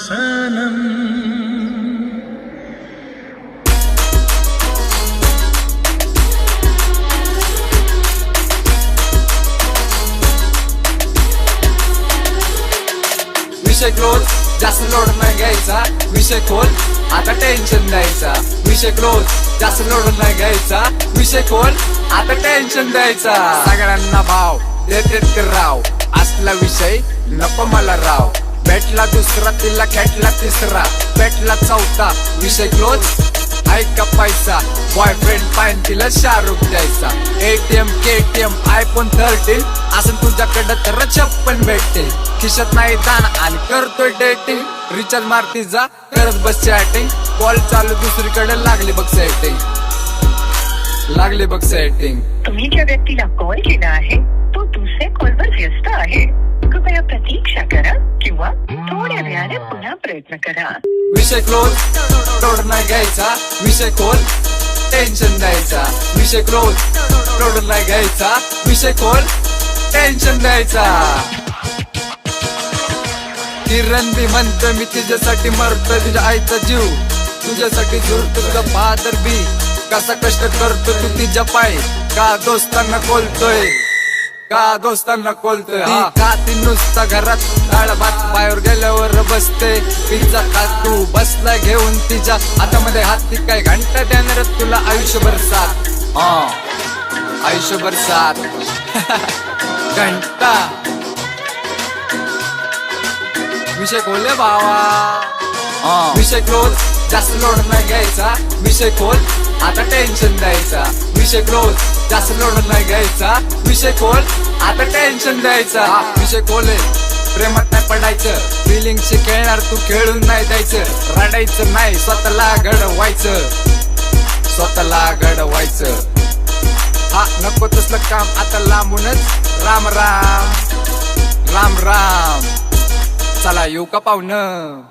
सनम. विषय क्लोज, जास्त लोड नाही घ्यायचा. विषय खोल, आता टेन्शन द्यायचा. विषय क्लोज, जास्त लोड नाही घ्यायचा. विषय खोल, आता टेन्शन द्यायचा. सगळ्यांना भाव देतेत ते राव. असला विषय नको मला राव. भेटला दुसरा तिला खेटला तिसरा. भेटला चौथा विषय क्लोज. ऐका पैसा बॉयफ्रेंड पाहिन तिला शाहरुख द्यायचा. ATM KTM iPhone 13 असं तुझ्याकडं तर 56 भेटतील. खिशात नाही दाना आणि करतोय डेटिंग. रिचार्ज मारती जा करत बस चॅटिंग. कॉल चालू दुसरीकडे लागली बघ सेटिंग. लागली बघ सेटिंग. तुम्ही ज्या व्यक्तीला कॉल केला आहे तो दुसऱ्या कॉलवर व्यस्त आहे. कृपया प्रतीक्षा करा किंवा थोड्या वेळाने पुन्हा प्रयत्न करा. विषय क्लोज, लोड नाही घ्यायचा. विषय खोल, टेन्शन द्यायचा. विषय क्लोज, लोड नाही घ्यायचा. विषय खोल, टेन्शन द्यायचा. किरण बी म्हणतो मी तुझ्यासाठी मरतोय. तुझ्या आईचा जीव तुझ्यासाठी झुरतो. तुझा फादर बी कसा कष्ट करतो तू तिच्या पायी. का दोस्तांना कोलतोय, का दोस्तांना कोलतोय. का ती नुसता घरात डाळ भात बाहेर गेल्यावर बसते. पिझ्झा खात तू बसला घेऊन तिच्या हातामध्ये हात. ती काय घंटा देणार तुला आयुष्यभर साथ. आयुष्यभर साथ घंटा. विषय खोले भावा. विषय क्लोज, जास्त लोड नाही घ्यायचा. विषय खोल, आता टेन्शन द्यायचा. विषय क्लोज, जास्त लोड नाही घ्यायचा. विषय खोल, आता टेन्शन द्यायचा. विषय खोल आहे, प्रेमात नाही पडायचं. फिलिंगशी खेळणार तू खेळून नाही द्यायचं. रडायचं नाही, स्वतःला घडवायचं. स्वतःला घडवायचं. हा नको तसलं काम आता लांबूनच. राम राम राम राम. चला येऊ का पाहुणं.